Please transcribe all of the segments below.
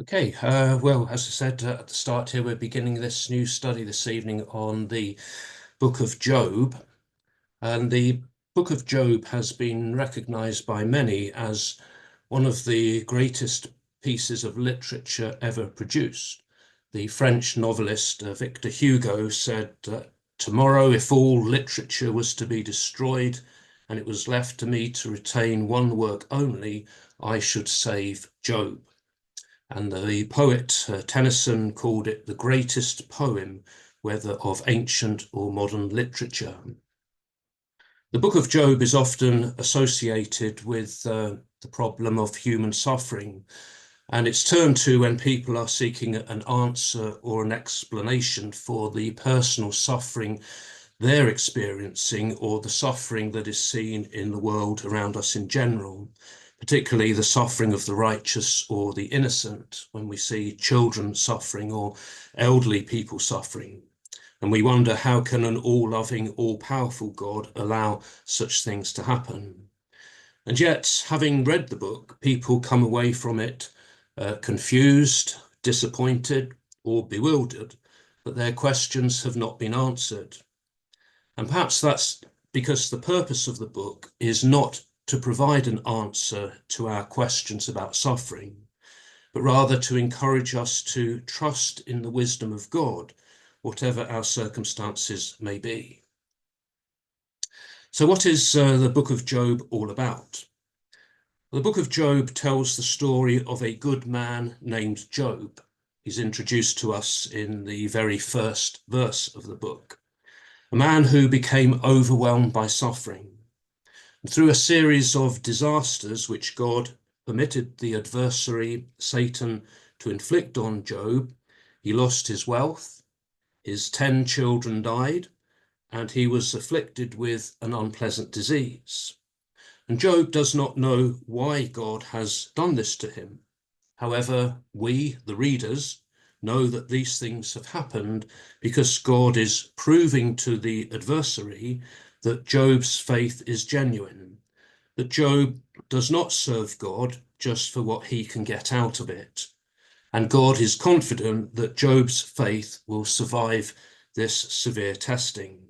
Okay, well, as I said at the start here, we're beginning this new study this evening on the Book of Job. And the Book of Job has been recognized by many as one of the greatest pieces of literature ever produced. The French novelist Victor Hugo said, "Tomorrow, if all literature was to be destroyed and it was left to me to retain one work only, I should save Job." And the poet Tennyson called it the greatest poem, whether of ancient or modern literature. The Book of Job is often associated with the problem of human suffering, and it's turned to when people are seeking an answer or an explanation for the personal suffering they're experiencing or the suffering that is seen in the world around us in general, particularly the suffering of the righteous or the innocent, when we see children suffering or elderly people suffering. And we wonder, how can an all-loving, all-powerful God allow such things to happen? And yet, having read the book, people come away from it confused, disappointed, or bewildered, that their questions have not been answered. And perhaps that's because the purpose of the book is not to provide an answer to our questions about suffering, but rather to encourage us to trust in the wisdom of God, whatever our circumstances may be. So what is the book of Job all about? The book of Job tells the story of a good man named Job. He's introduced to us in the very first verse of the book. A man who became overwhelmed by suffering. And through a series of disasters which God permitted the adversary, Satan, to inflict on Job, he lost his wealth, his 10 children died, and he was afflicted with an unpleasant disease. And Job does not know why God has done this to him. However, we, the readers, know that these things have happened because God is proving to the adversary that Job's faith is genuine, that Job does not serve God just for what he can get out of it. And God is confident that Job's faith will survive this severe testing.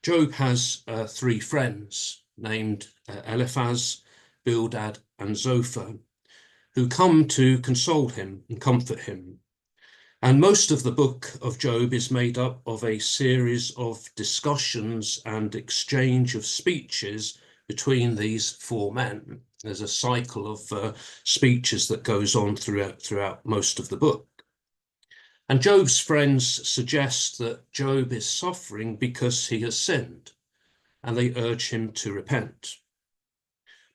Job has 3 friends named Eliphaz, Bildad, and Zophar, who come to console him and comfort him. And most of the book of Job is made up of a series of discussions and exchange of speeches between these 4 men. There's a cycle of speeches that goes on throughout most of the book. And Job's friends suggest that Job is suffering because he has sinned, and they urge him to repent.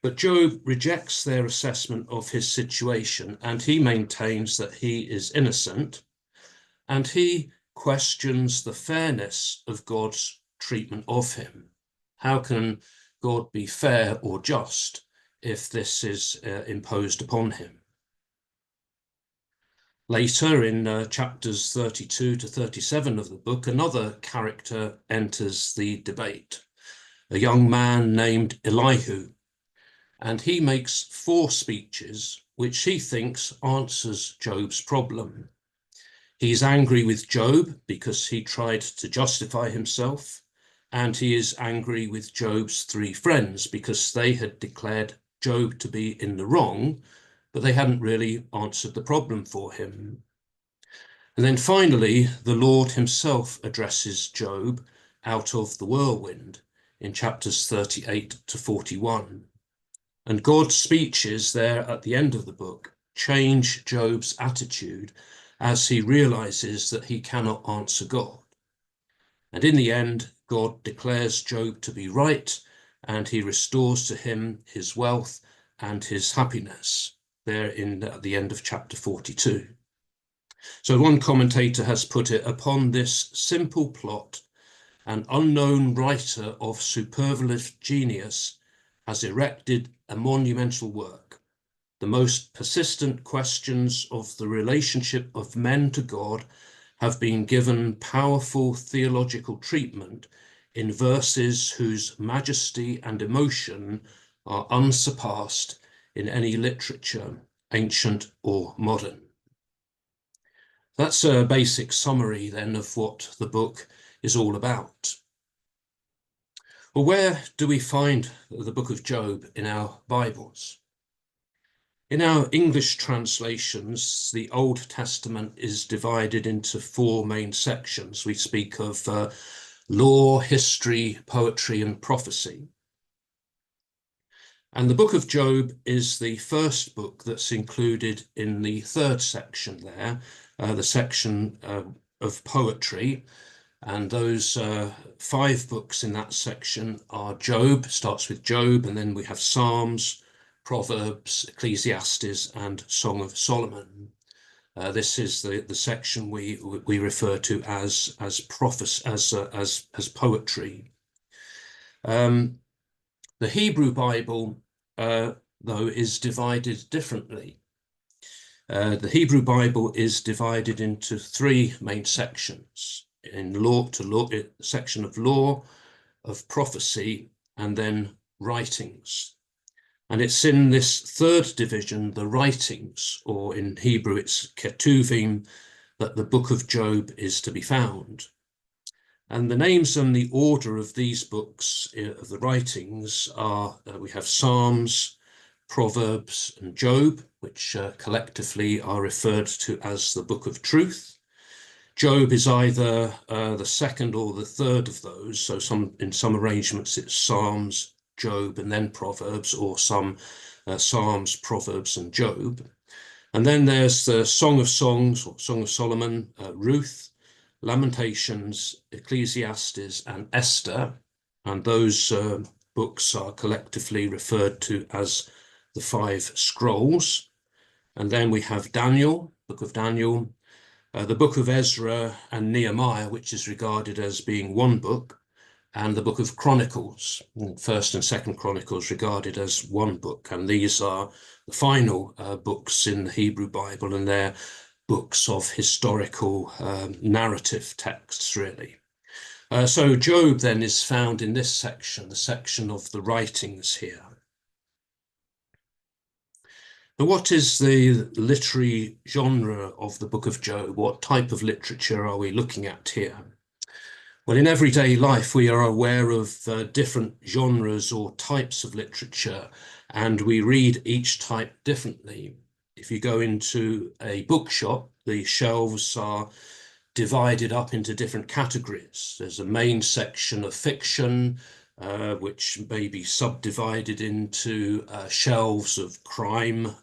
But Job rejects their assessment of his situation, and he maintains that he is innocent, and he questions the fairness of God's treatment of him. How can God be fair or just if this is imposed upon him? Later in chapters 32 to 37 of the book, another character enters the debate, a young man named Elihu, and he makes 4 speeches which he thinks answers Job's problem. He's angry with Job because he tried to justify himself, and he is angry with Job's 3 friends because they had declared Job to be in the wrong, but they hadn't really answered the problem for him. And then finally, the Lord himself addresses Job out of the whirlwind in chapters 38 to 41. And God's speeches there at the end of the book change Job's attitude as he realizes that he cannot answer God. And in the end, God declares Job to be right, and he restores to him his wealth and his happiness there at the end of chapter 42. So one commentator has put it, upon this simple plot, an unknown writer of superlative genius has erected a monumental work. The most persistent questions of the relationship of men to God have been given powerful theological treatment in verses whose majesty and emotion are unsurpassed in any literature, ancient or modern. That's a basic summary then of what the book is all about. Well, where do we find the book of Job in our Bibles? In our English translations, the Old Testament is divided into four main sections. We speak of law, history, poetry, and prophecy. And the book of Job is the first book that's included in the third section there, the section of poetry. And those five books in that section are Job, starts with Job, and then we have Psalms, Proverbs, Ecclesiastes, and Song of Solomon. This is the section we refer to as poetry. The Hebrew Bible, though, is divided differently. The Hebrew Bible is divided into three main sections: in law, section of law, of prophecy, and then writings. And it's in this third division, the writings, or in Hebrew it's ketuvim, that the book of Job is to be found. And the names and the order of these books, of the writings, are we have Psalms, Proverbs, and Job, which collectively are referred to as the book of truth. Job is either the second or the third of those. So in some arrangements it's Psalms, Job, and then Proverbs, or some Psalms, Proverbs, and Job. And then there's the Song of Songs, or Song of Solomon, Ruth, Lamentations, Ecclesiastes, and Esther. And those books are collectively referred to as the five scrolls. And then we have Daniel, book of Daniel, the book of Ezra and Nehemiah, which is regarded as being one book, and the book of Chronicles, First and Second Chronicles, regarded as one book. And these are the final books in the Hebrew Bible, and they're books of historical narrative texts, really. So Job then is found in this section, the section of the writings here. Now, what is the literary genre of the book of Job? What type of literature are we looking at here? Well, in everyday life, we are aware of different genres or types of literature, and we read each type differently. If you go into a bookshop, the shelves are divided up into different categories. There's a main section of fiction, which may be subdivided into shelves of crime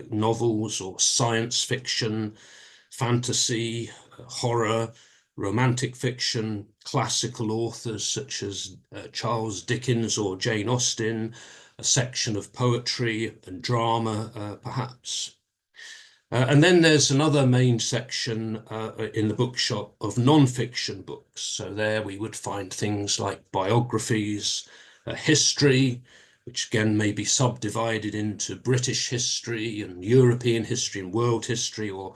novels or science fiction, fantasy, horror, romantic fiction, classical authors such as Charles Dickens or Jane Austen, a section of poetry and drama, perhaps. And then there's another main section in the bookshop of non-fiction books. So there we would find things like biographies, history, which again may be subdivided into British history and European history and world history, or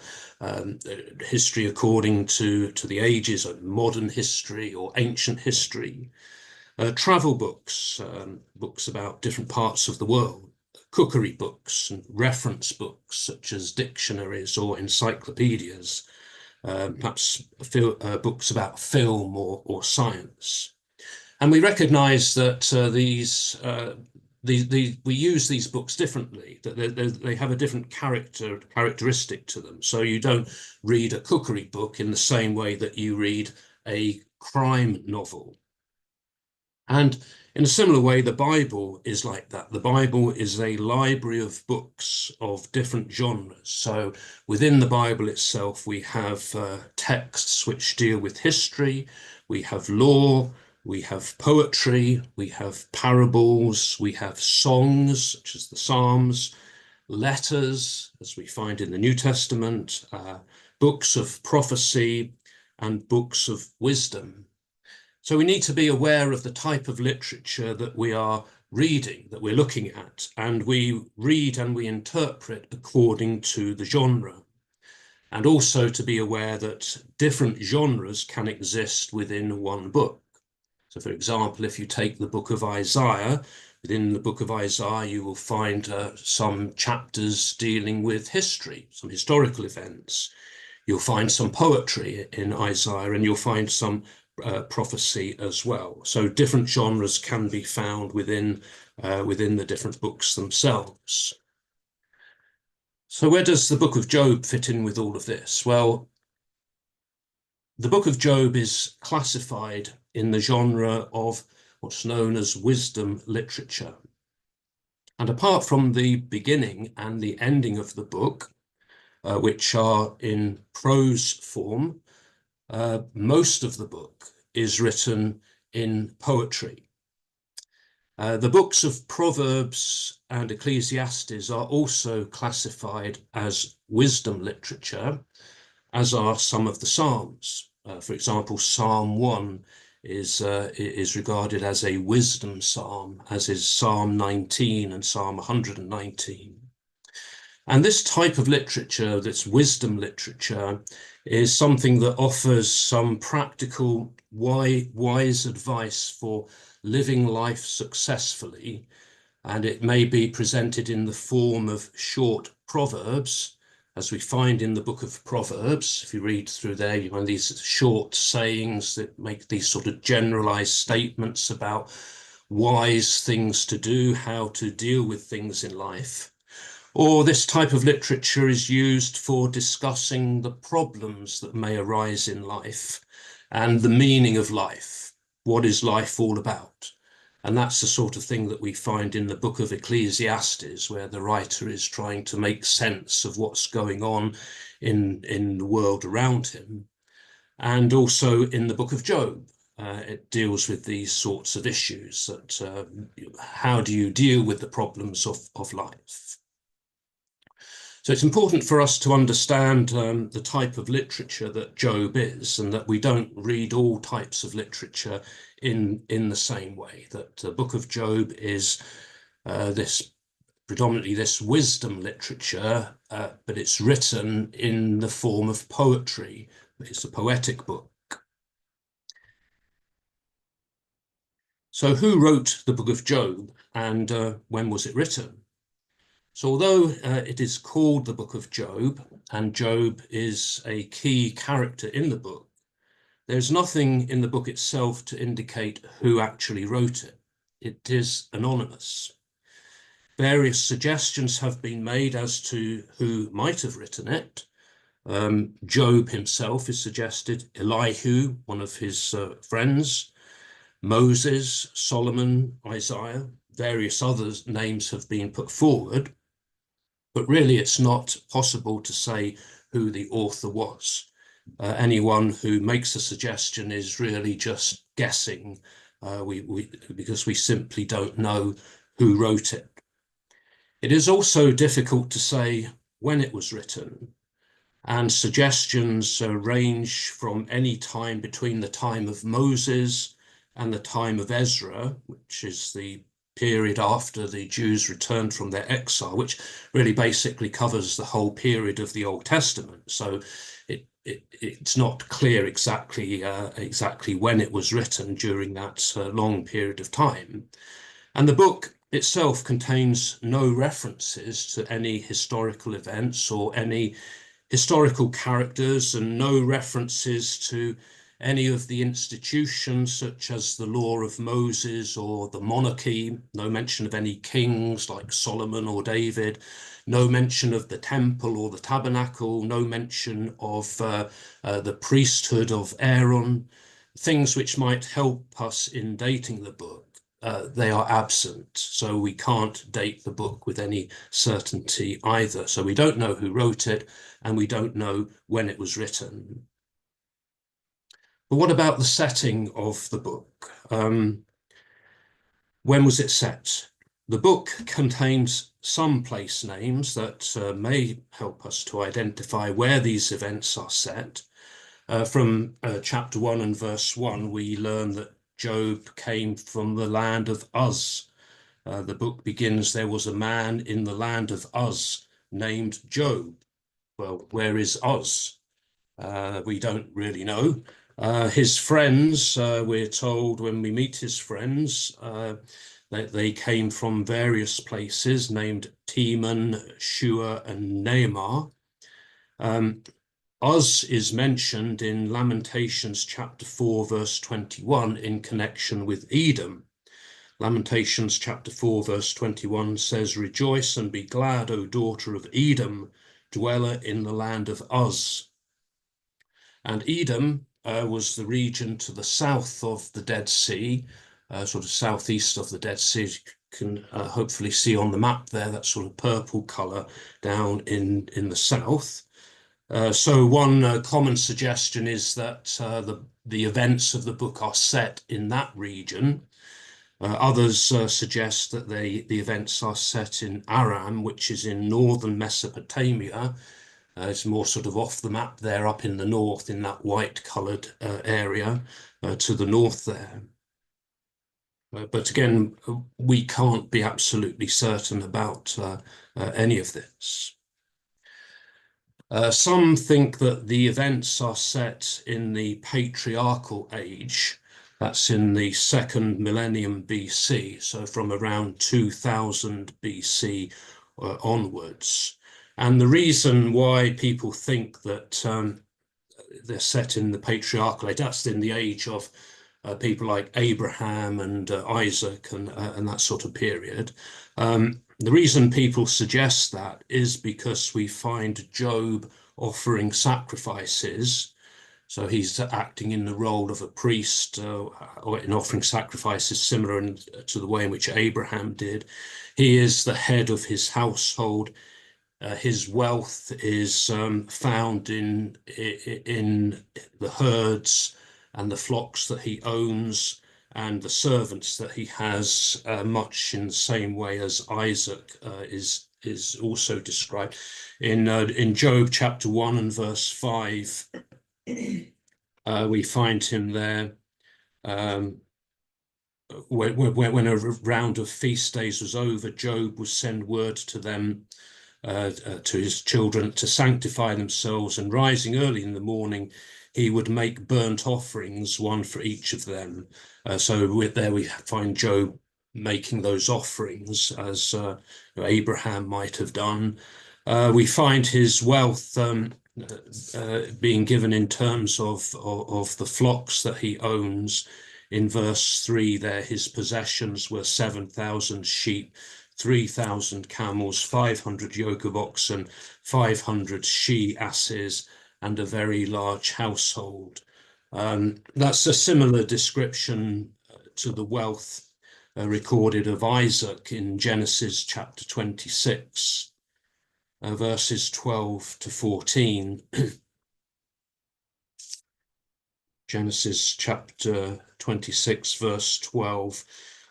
history according to the ages, of modern history or ancient history. Travel books, books about different parts of the world. Cookery books and reference books such as dictionaries or encyclopedias, perhaps books about film or science. And we recognize that we use these books differently, that they have a different characteristic to them. So you don't read a cookery book in the same way that you read a crime novel. And in a similar way, the Bible is like that. The Bible is a library of books of different genres. So within the Bible itself, we have texts which deal with history, we have law, we have poetry, we have parables, we have songs, such as the Psalms, letters, as we find in the New Testament, books of prophecy, and books of wisdom. So we need to be aware of the type of literature that we are reading, that we're looking at, and we read and we interpret according to the genre. And also to be aware that different genres can exist within one book. So for example, if you take the book of Isaiah, Within the book of Isaiah, you will find some chapters dealing with history, some historical events. You'll find some poetry in Isaiah, and you'll find some prophecy as well. So different genres can be found within the different books themselves. So where does the book of Job fit in with all of this? Well, the book of Job is classified in the genre of what's known as wisdom literature. And apart from the beginning and the ending of the book, which are in prose form, most of the book is written in poetry. The books of Proverbs and Ecclesiastes are also classified as wisdom literature, as are some of the Psalms. For example, Psalm 1 is regarded as a wisdom psalm, as is Psalm 19 and Psalm 119. And this type of literature, this wisdom literature, is something that offers some practical, wise advice for living life successfully. And it may be presented in the form of short proverbs, as we find in the book of Proverbs. If you read through there, you find these short sayings that make these sort of generalized statements about wise things to do, how to deal with things in life. Or this type of literature is used for discussing the problems that may arise in life and the meaning of life. What is life all about? And that's the sort of thing that we find in the book of Ecclesiastes, where the writer is trying to make sense of what's going on in the world around him. And also in the book of Job, it deals with these sorts of issues, that how do you deal with the problems of life? So it's important for us to understand the type of literature that Job is, and that we don't read all types of literature in the same way. That the book of Job is predominantly this wisdom literature, but it's written in the form of poetry. It's a poetic book. So who wrote the book of Job, and when was it written? So although it is called the book of Job, and Job is a key character in the book, there's nothing in the book itself to indicate who actually wrote it. It is anonymous. Various suggestions have been made as to who might have written it. Job himself is suggested, Elihu, one of his friends, Moses, Solomon, Isaiah. Various other names have been put forward. But really, it's not possible to say who the author was. Anyone who makes a suggestion is really just guessing, because we simply don't know who wrote it. It is also difficult to say when it was written, and suggestions range from any time between the time of Moses and the time of Ezra, which is the period after the Jews returned from their exile, which really basically covers the whole period of the Old Testament. So it's not clear exactly when it was written during that long period of time. And the book itself contains no references to any historical events or any historical characters, and no references to any of the institutions such as the law of Moses or the monarchy, no mention of any kings like Solomon or David, no mention of the temple or the tabernacle, no mention of the priesthood of Aaron, things which might help us in dating the book. They are absent, so we can't date the book with any certainty either. So we don't know who wrote it, and we don't know when it was written. But what about the setting of the book? When was it set? The book contains some place names that may help us to identify where these events are set. From chapter 1 and verse 1, we learn that Job came from the land of Uz. The book begins, there was a man in the land of Uz named Job. Well, where is Uz? We don't really know. His friends, we're told when we meet his friends, They came from various places named Teman, Shua, and Neymar. Uz is mentioned in Lamentations chapter 4, verse 21 in connection with Edom. Lamentations chapter 4, verse 21 says, "Rejoice and be glad, O daughter of Edom, dweller in the land of Uz." And Edom was the region to the south of the Dead Sea, sort of southeast of the Dead Sea. As you can hopefully see on the map there, that sort of purple color down in the south. So one common suggestion is that the events of the book are set in that region. Others suggest that the events are set in Aram, which is in northern Mesopotamia. It's more sort of off the map there, up in the north, in that white-coloured area to the north there. But again, we can't be absolutely certain about any of this. Some think that the events are set in the patriarchal age. That's in the second millennium BC, so from around 2000 BC onwards. And the reason why people think that they're set in the patriarchal age, that's in the age of people like Abraham and Isaac and that sort of period. The reason people suggest that is because we find Job offering sacrifices. So he's acting in the role of a priest or in offering sacrifices similar to the way in which Abraham did. He is the head of his household. His wealth is found in the herds and the flocks that he owns and the servants that he has, much in the same way as Isaac is also described in Job chapter 1 and verse 5. We find him there when a round of feast days was over. Job would send word to them, to his children, to sanctify themselves, and rising early in the morning, he would make burnt offerings, one for each of them. So there we find Job making those offerings as Abraham might have done. We find his wealth being given in terms of the flocks that he owns. In verse 3 there, his possessions were 7,000 sheep, 3,000 camels, 500 yoke of oxen, 500 she-asses, and a very large household. That's a similar description to the wealth recorded of Isaac in Genesis chapter 26, verses 12 to 14. Genesis chapter 26, verse 12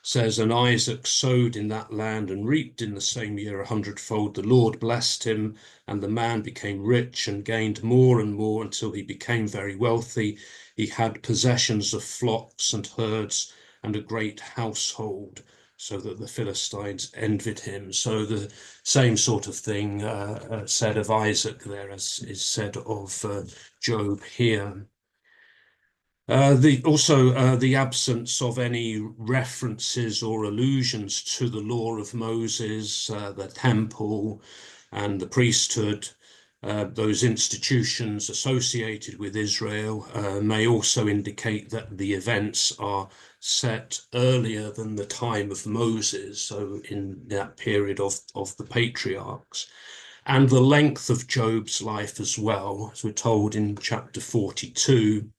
says, "And Isaac sowed in that land and reaped in the same year 100-fold. The Lord blessed him, and the man became rich and gained more and more until he became very wealthy. He had possessions of flocks and herds and a great household, so that the Philistines envied him." So the same sort of thing said of Isaac there as is said of Job here. The absence of any references or allusions to the law of Moses, the temple and the priesthood, those institutions associated with Israel, may also indicate that the events are set earlier than the time of Moses, so in that period of the patriarchs. And the length of Job's life as well, as we're told in chapter 42,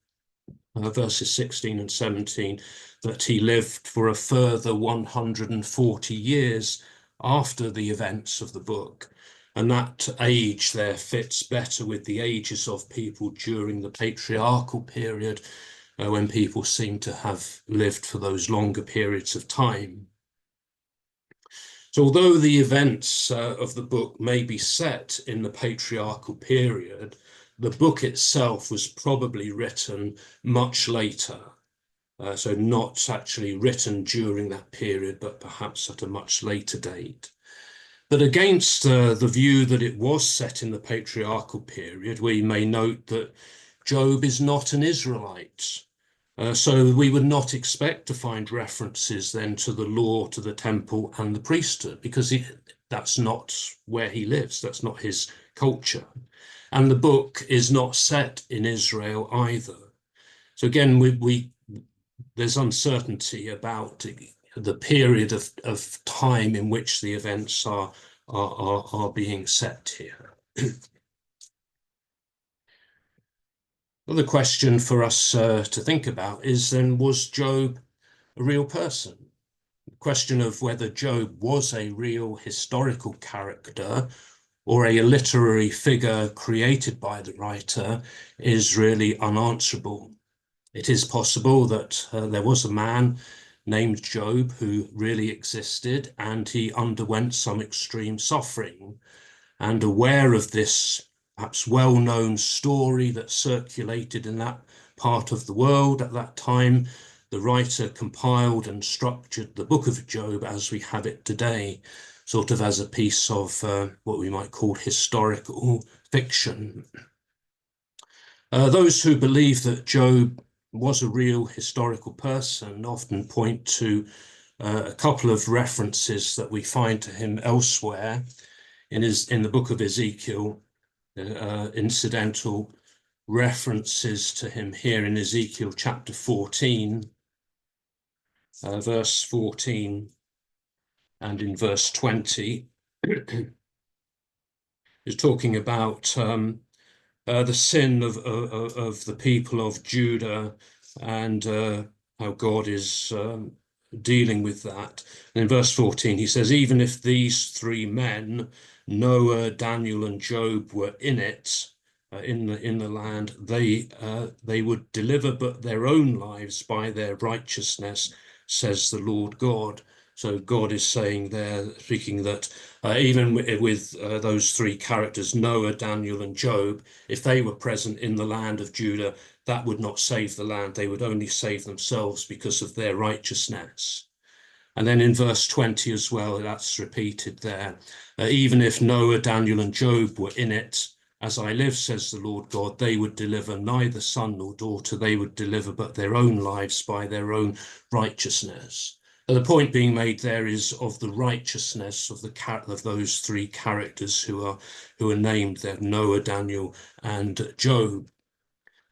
verses 16 and 17, that he lived for a further 140 years after the events of the book. And that age there fits better with the ages of people during the patriarchal period, when people seem to have lived for those longer periods of time. So although the events of the book may be set in the patriarchal period, the book itself was probably written much later. So not actually written during that period, but perhaps at a much later date. But against the view that it was set in the patriarchal period, we may note that Job is not an Israelite. So we would not expect to find references then to the law, to the temple and the priesthood, because that's not where he lives. That's not his culture. And the book is not set in Israel either. So again, there's uncertainty about the period of time in which the events are being set here. Another question for us to think about is then, was Job a real person? The question of whether Job was a real historical character or a literary figure created by the writer is really unanswerable. It is possible that there was a man named Job who really existed, and he underwent some extreme suffering. And aware of this perhaps well-known story that circulated in that part of the world at that time, the writer compiled and structured the book of Job as we have it today, sort of as a piece of what we might call historical fiction. Those who believe that Job was a real historical person often point to a couple of references that we find to him elsewhere in the book of Ezekiel, incidental references to him here in Ezekiel chapter 14, verse 14, and in verse 20, is talking about the sin of the people of Judah and how God is dealing with that. And in verse 14, he says, even if these three men, Noah, Daniel, and Job, were in it, in the land, they would deliver but their own lives by their righteousness, says the Lord God. So God is saying there, speaking that even with those three characters, Noah, Daniel, and Job, if they were present in the land of Judah, that would not save the land. They would only save themselves because of their righteousness. And then in verse 20 as well, that's repeated there. Even if Noah, Daniel, and Job were in it, as I live, says the Lord God, they would deliver neither son nor daughter. They would deliver but their own lives by their own righteousness. The point being made there is of the righteousness of those three characters who are named there, Noah, Daniel, and Job.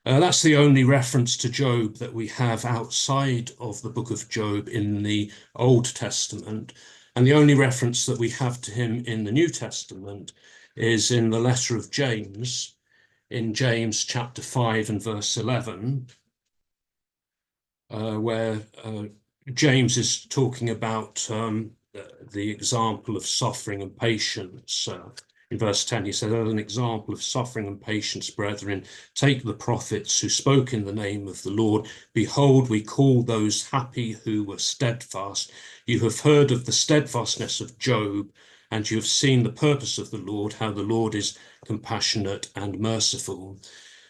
That's the only reference to Job that we have outside of the book of Job in the Old Testament. And the only reference that we have to him in the New Testament is in the letter of James, in James chapter 5 and verse 11, where James is talking about the example of suffering and patience. In verse 10, he said, as an example of suffering and patience, brethren, take the prophets who spoke in the name of the Lord. Behold, we call those happy who were steadfast. You have heard of the steadfastness of Job, and you have seen the purpose of the Lord, how the Lord is compassionate and merciful.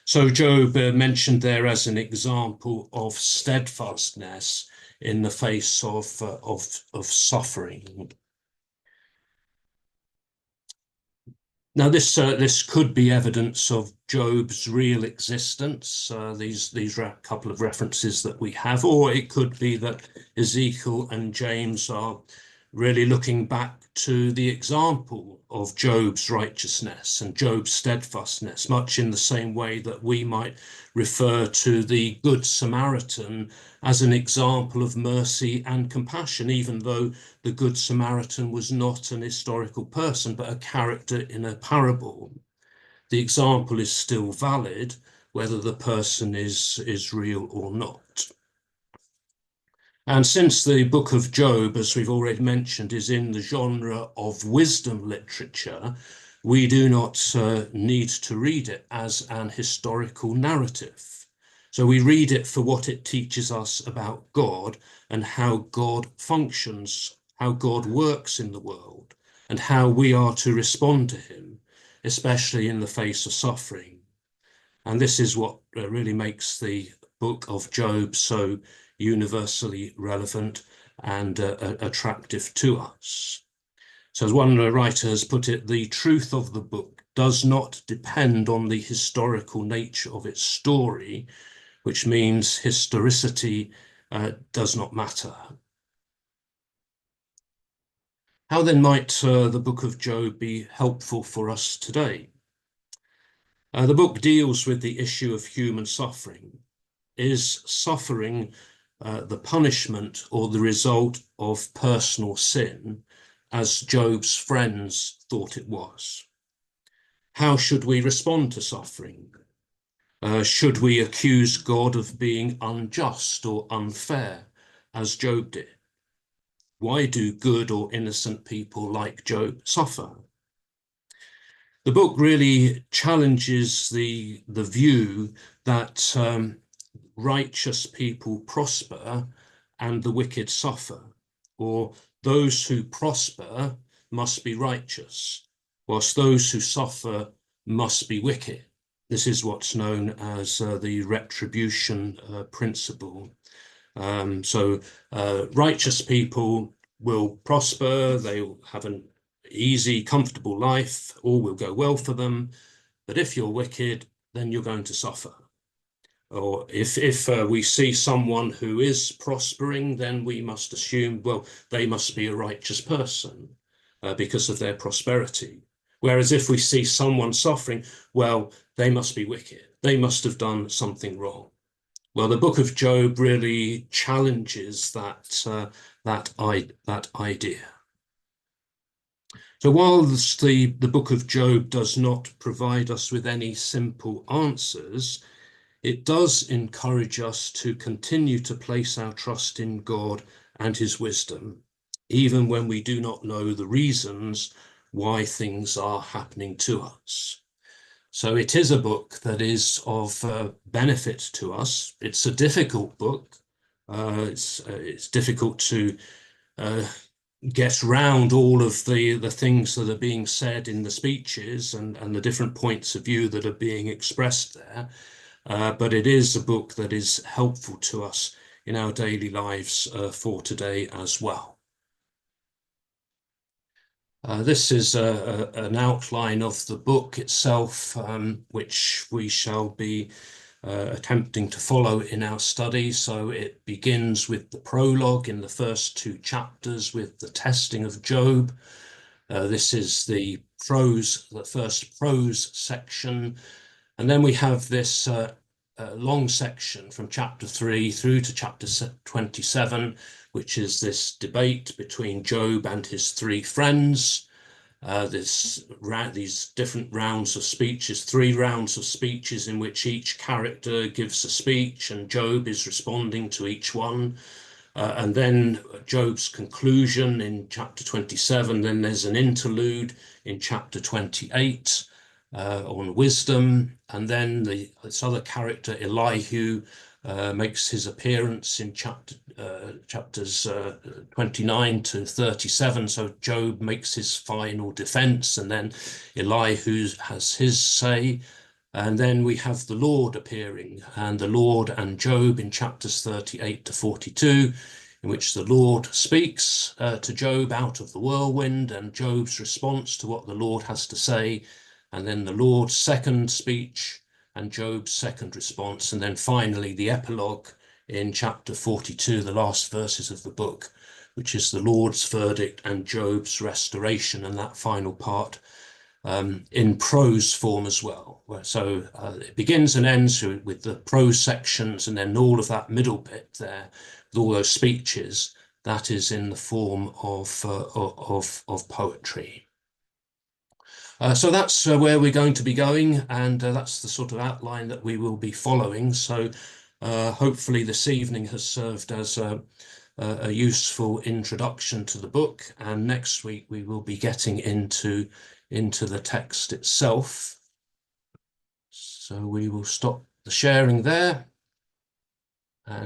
So Job mentioned there as an example of steadfastness in the face of suffering. Now, this could be evidence of Job's real existence, these couple of references that we have, or it could be that Ezekiel and James are really looking back to the example of Job's righteousness and Job's steadfastness, much in the same way that we might refer to the Good Samaritan as an example of mercy and compassion, even though the Good Samaritan was not an historical person, but a character in a parable. The example is still valid, whether the person is real or not. And since the book of Job, as we've already mentioned, is in the genre of wisdom literature, we do not need to read it as an historical narrative. So we read it for what it teaches us about God and how God functions, how God works in the world, and how we are to respond to him, especially in the face of suffering. And this is what really makes the book of Job so universally relevant and attractive to us. So as one writer has put it, the truth of the book does not depend on the historical nature of its story, which means historicity does not matter. How then might the book of Job be helpful for us today? The book deals with the issue of human suffering. Is suffering the punishment or the result of personal sin, as Job's friends thought it was? How should we respond to suffering? Should we accuse God of being unjust or unfair, as Job did? Why do good or innocent people like Job suffer? The book really challenges the view that righteous people prosper and the wicked suffer, or those who prosper must be righteous, whilst those who suffer must be wicked. This is what's known as the retribution principle. Righteous people will prosper, they will have an easy, comfortable life, all will go well for them. But if you're wicked, then you're going to suffer. Or if we see someone who is prospering, then we must assume, well, they must be a righteous person because of their prosperity. Whereas if we see someone suffering, well, they must be wicked. They must have done something wrong. Well, the book of Job really challenges that idea. So whilst the book of Job does not provide us with any simple answers, it does encourage us to continue to place our trust in God and his wisdom, even when we do not know the reasons why things are happening to us. So it is a book that is of benefit to us. It's a difficult book. It's difficult to get round all of the things that are being said in the speeches and the different points of view that are being expressed there. But it is a book that is helpful to us in our daily lives for today as well. This is an outline of the book itself, which we shall be attempting to follow in our study. So it begins with the prologue in the first 2 chapters with the testing of Job. This is the first prose section. And then we have this long section from chapter 3 through to chapter 27, which is this debate between Job and his 3 friends. These different rounds of speeches, 3 rounds of speeches in which each character gives a speech and Job is responding to each one. And then Job's conclusion in chapter 27. Then there's an interlude in chapter 28 on wisdom. And then this other character, Elihu, makes his appearance in chapters 29 to 37. So Job makes his final defense, and then Elihu has his say. And then we have the Lord appearing, and the Lord and Job in chapters 38 to 42, in which the Lord speaks to Job out of the whirlwind, and Job's response to what the Lord has to say, and then the Lord's second speech and Job's second response, and then finally the epilogue in chapter 42, the last verses of the book, which is the Lord's verdict and Job's restoration, and that final part in prose form as well. So it begins and ends with the prose sections, and then all of that middle bit there, with all those speeches, that is in the form of poetry. So that's where we're going to be going, and that's the sort of outline that we will be following. So hopefully this evening has served as a useful introduction to the book, and next week we will be getting into the text itself. So we will stop the sharing there. And